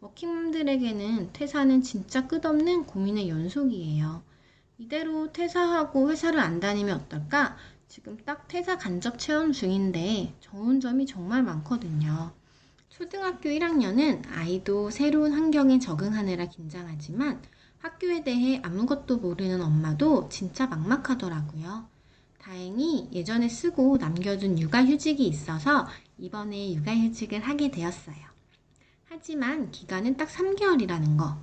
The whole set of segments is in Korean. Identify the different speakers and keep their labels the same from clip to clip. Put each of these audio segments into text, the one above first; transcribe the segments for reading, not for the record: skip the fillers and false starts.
Speaker 1: 워킹맘들에게는 퇴사는 진짜 끝없는 고민의 연속이에요. 이대로 퇴사하고 회사를 안 다니면 어떨까? 지금 딱 퇴사 간접 체험 중인데 좋은 점이 정말 많거든요. 초등학교 1학년은 아이도 새로운 환경에 적응하느라 긴장하지만 학교에 대해 아무것도 모르는 엄마도 진짜 막막하더라고요. 다행히 예전에 쓰고 남겨둔 육아휴직이 있어서 이번에 육아휴직을 하게 되었어요. 하지만 기간은 딱 3개월이라는 거.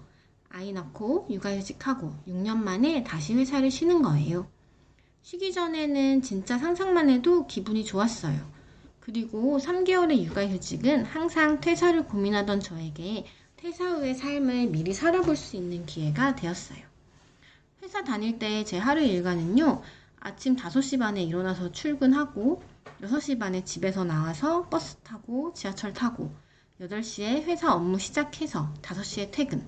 Speaker 1: 아이 낳고 육아휴직하고 6년 만에 다시 회사를 쉬는 거예요. 쉬기 전에는 진짜 상상만 해도 기분이 좋았어요. 그리고 3개월의 육아휴직은 항상 퇴사를 고민하던 저에게 퇴사 후의 삶을 미리 살아볼 수 있는 기회가 되었어요. 회사 다닐 때 제 하루 일과는요, 아침 5시 반에 일어나서 출근하고 6시 반에 집에서 나와서 버스 타고 지하철 타고 8시에 회사 업무 시작해서 5시에 퇴근,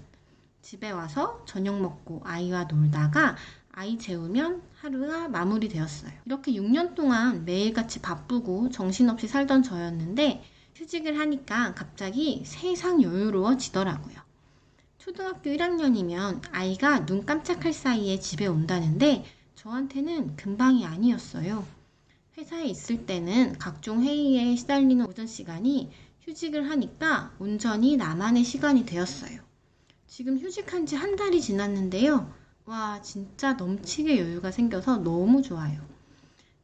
Speaker 1: 집에 와서 저녁 먹고 아이와 놀다가 아이 재우면 하루가 마무리되었어요. 이렇게 6년 동안 매일같이 바쁘고 정신없이 살던 저였는데 휴직을 하니까 갑자기 세상 여유로워지더라고요. 초등학교 1학년이면 아이가 눈 깜짝할 사이에 집에 온다는데 저한테는 금방이 아니었어요. 회사에 있을 때는 각종 회의에 시달리는 오전 시간이 휴직을 하니까 온전히 나만의 시간이 되었어요. 지금 휴직한 지 한 달이 지났는데요. 와, 진짜 넘치게 여유가 생겨서 너무 좋아요.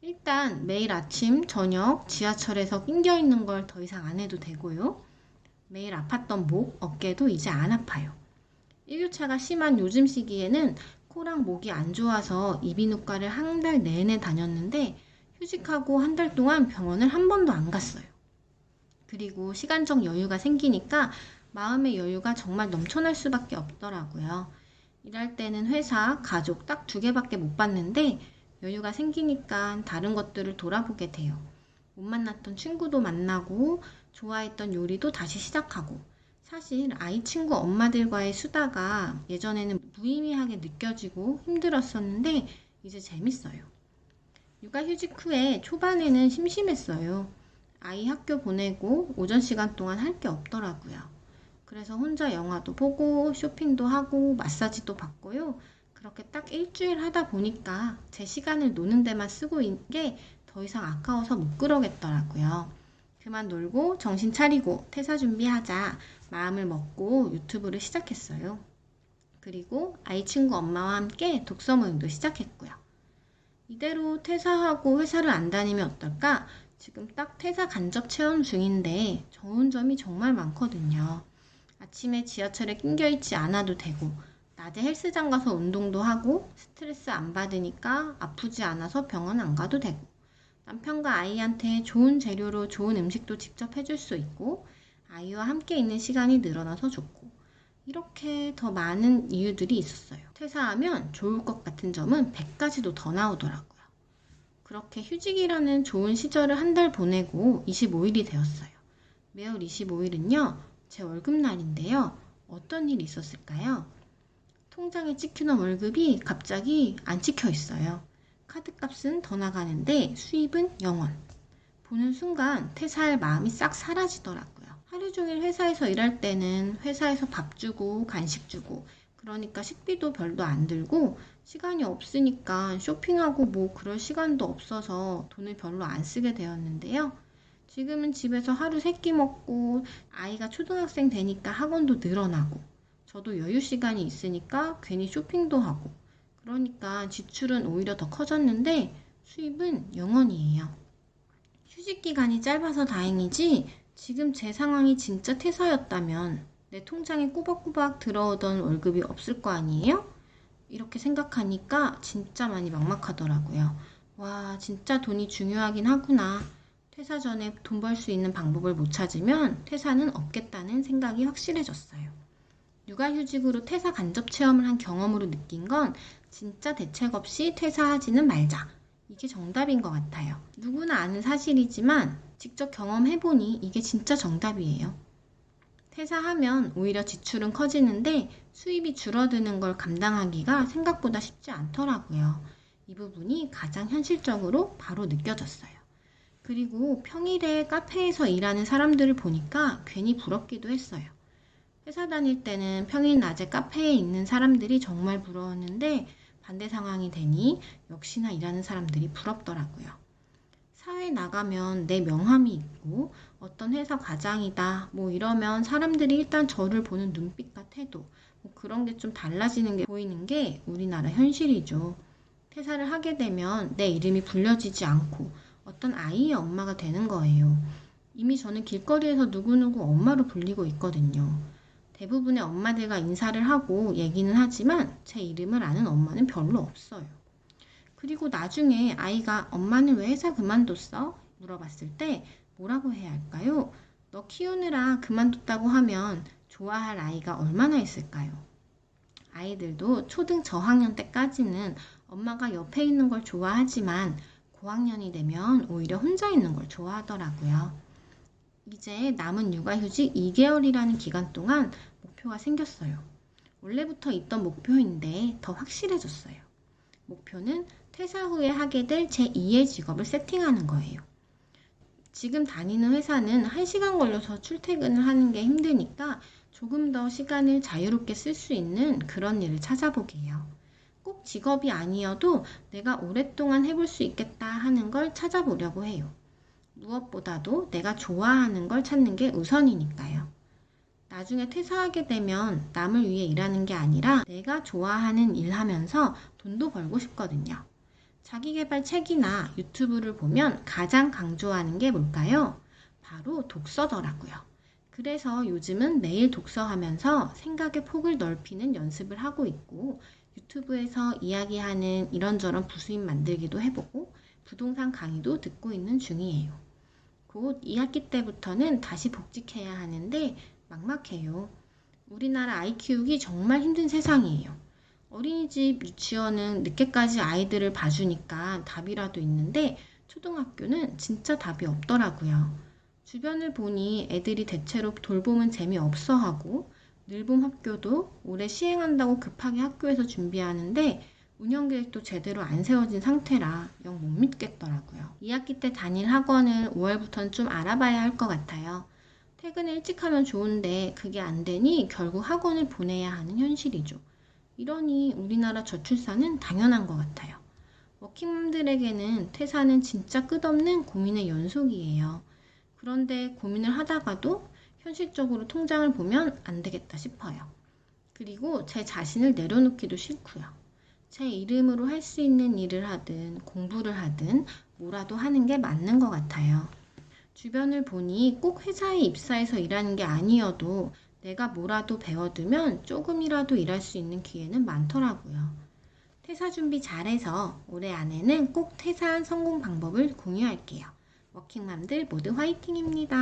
Speaker 1: 일단 매일 아침, 저녁 지하철에서 낑겨 있는 걸 더 이상 안 해도 되고요. 매일 아팠던 목, 어깨도 이제 안 아파요. 일교차가 심한 요즘 시기에는 코랑 목이 안 좋아서 이비인후과를 한 달 내내 다녔는데 휴직하고 한 달 동안 병원을 한 번도 안 갔어요. 그리고 시간적 여유가 생기니까 마음의 여유가 정말 넘쳐날 수밖에 없더라고요. 일할 때는 회사, 가족 딱 2개밖에 못 봤는데 여유가 생기니까 다른 것들을 돌아보게 돼요. 못 만났던 친구도 만나고 좋아했던 요리도 다시 시작하고 사실 아이 친구 엄마들과의 수다가 예전에는 무의미하게 느껴지고 힘들었었는데 이제 재밌어요. 육아휴직 후에 초반에는 심심했어요. 아이 학교 보내고 오전 시간 동안 할 게 없더라고요. 그래서 혼자 영화도 보고 쇼핑도 하고 마사지도 받고요. 그렇게 딱 일주일 하다 보니까 제 시간을 노는 데만 쓰고 있는 게 더 이상 아까워서 못 그러겠더라고요. 그만 놀고 정신 차리고 퇴사 준비하자 마음을 먹고 유튜브를 시작했어요. 그리고 아이 친구 엄마와 함께 독서 모임도 시작했고요. 이대로 퇴사하고 회사를 안 다니면 어떨까? 지금 딱 퇴사 간접 체험 중인데 좋은 점이 정말 많거든요. 아침에 지하철에 낑겨 있지 않아도 되고, 낮에 헬스장 가서 운동도 하고, 스트레스 안 받으니까 아프지 않아서 병원 안 가도 되고, 남편과 아이한테 좋은 재료로 좋은 음식도 직접 해줄 수 있고, 아이와 함께 있는 시간이 늘어나서 좋고, 이렇게 더 많은 이유들이 있었어요. 퇴사하면 좋을 것 같은 점은 100가지도 더 나오더라고요. 그렇게 휴직이라는 좋은 시절을 한 달 보내고 25일이 되었어요. 매월 25일은요, 제 월급날인데요. 어떤 일이 있었을까요? 통장에 찍히는 월급이 갑자기 안 찍혀 있어요. 카드값은 더 나가는데 수입은 0원. 보는 순간 퇴사할 마음이 싹 사라지더라고요. 하루 종일 회사에서 일할 때는 회사에서 밥 주고 간식 주고 그러니까 식비도 별로 안 들고 시간이 없으니까 쇼핑하고 뭐 그럴 시간도 없어서 돈을 별로 안 쓰게 되었는데요. 지금은 집에서 하루 3끼 먹고 아이가 초등학생 되니까 학원도 늘어나고 저도 여유 시간이 있으니까 괜히 쇼핑도 하고 그러니까 지출은 오히려 더 커졌는데 수입은 0원이에요. 휴직 기간이 짧아서 다행이지 지금 제 상황이 진짜 퇴사였다면 내 통장에 꾸벅꾸벅 들어오던 월급이 없을 거 아니에요? 이렇게 생각하니까 진짜 많이 막막하더라고요. 와, 진짜 돈이 중요하긴 하구나. 퇴사 전에 돈 벌 수 있는 방법을 못 찾으면 퇴사는 없겠다는 생각이 확실해졌어요. 육아휴직으로 퇴사 간접 체험을 한 경험으로 느낀 건 진짜 대책 없이 퇴사하지는 말자. 이게 정답인 것 같아요. 누구나 아는 사실이지만 직접 경험해보니 이게 진짜 정답이에요. 퇴사하면 오히려 지출은 커지는데 수입이 줄어드는 걸 감당하기가 생각보다 쉽지 않더라고요. 이 부분이 가장 현실적으로 바로 느껴졌어요. 그리고 평일에 카페에서 일하는 사람들을 보니까 괜히 부럽기도 했어요. 회사 다닐 때는 평일 낮에 카페에 있는 사람들이 정말 부러웠는데 반대 상황이 되니 역시나 일하는 사람들이 부럽더라고요. 사회에 나가면 내 명함이 있고 어떤 회사 과장이다 뭐 이러면 사람들이 일단 저를 보는 눈빛과 태도 뭐 그런 게 좀 달라지는 게 보이는 게 우리나라 현실이죠. 퇴사를 하게 되면 내 이름이 불려지지 않고 어떤 아이의 엄마가 되는 거예요. 이미 저는 길거리에서 누구누구 엄마로 불리고 있거든요. 대부분의 엄마들과 인사를 하고 얘기는 하지만 제 이름을 아는 엄마는 별로 없어요. 그리고 나중에 아이가 엄마는 왜 회사 그만뒀어? 물어봤을 때 뭐라고 해야 할까요? 너 키우느라 그만뒀다고 하면 좋아할 아이가 얼마나 있을까요? 아이들도 초등 저학년 때까지는 엄마가 옆에 있는 걸 좋아하지만 고학년이 되면 오히려 혼자 있는 걸 좋아하더라고요. 이제 남은 육아휴직 2개월이라는 기간 동안 목표가 생겼어요. 원래부터 있던 목표인데 더 확실해졌어요. 목표는 퇴사 후에 하게 될 제2의 직업을 세팅하는 거예요. 지금 다니는 회사는 1시간 걸려서 출퇴근을 하는 게 힘드니까 조금 더 시간을 자유롭게 쓸 수 있는 그런 일을 찾아보게요. 꼭 직업이 아니어도 내가 오랫동안 해볼 수 있겠다 하는 걸 찾아보려고 해요. 무엇보다도 내가 좋아하는 걸 찾는 게 우선이니까요. 나중에 퇴사하게 되면 남을 위해 일하는 게 아니라 내가 좋아하는 일 하면서 돈도 벌고 싶거든요. 자기계발 책이나 유튜브를 보면 가장 강조하는 게 뭘까요? 바로 독서더라고요. 그래서 요즘은 매일 독서하면서 생각의 폭을 넓히는 연습을 하고 있고 유튜브에서 이야기하는 이런저런 부수입 만들기도 해보고 부동산 강의도 듣고 있는 중이에요. 곧 2학기 때부터는 다시 복직해야 하는데 막막해요. 우리나라 아이 키우기 정말 힘든 세상이에요. 어린이집, 유치원은 늦게까지 아이들을 봐주니까 답이라도 있는데 초등학교는 진짜 답이 없더라고요. 주변을 보니 애들이 대체로 돌봄은 재미없어 하고 늘봄 학교도 올해 시행한다고 급하게 학교에서 준비하는데 운영계획도 제대로 안 세워진 상태라 영 못 믿겠더라고요. 2학기 때 다닐 학원을 5월부터는 좀 알아봐야 할 것 같아요. 퇴근을 일찍 하면 좋은데 그게 안 되니 결국 학원을 보내야 하는 현실이죠. 이러니 우리나라 저출산은 당연한 것 같아요. 워킹맘들에게는 퇴사는 진짜 끝없는 고민의 연속이에요. 그런데 고민을 하다가도 현실적으로 통장을 보면 안 되겠다 싶어요. 그리고 제 자신을 내려놓기도 싫고요. 제 이름으로 할 수 있는 일을 하든 공부를 하든 뭐라도 하는 게 맞는 것 같아요. 주변을 보니 꼭 회사에 입사해서 일하는 게 아니어도 내가 뭐라도 배워두면 조금이라도 일할 수 있는 기회는 많더라고요. 퇴사 준비 잘해서 올해 안에는 꼭 퇴사한 성공 방법을 공유할게요. 워킹맘들 모두 화이팅입니다.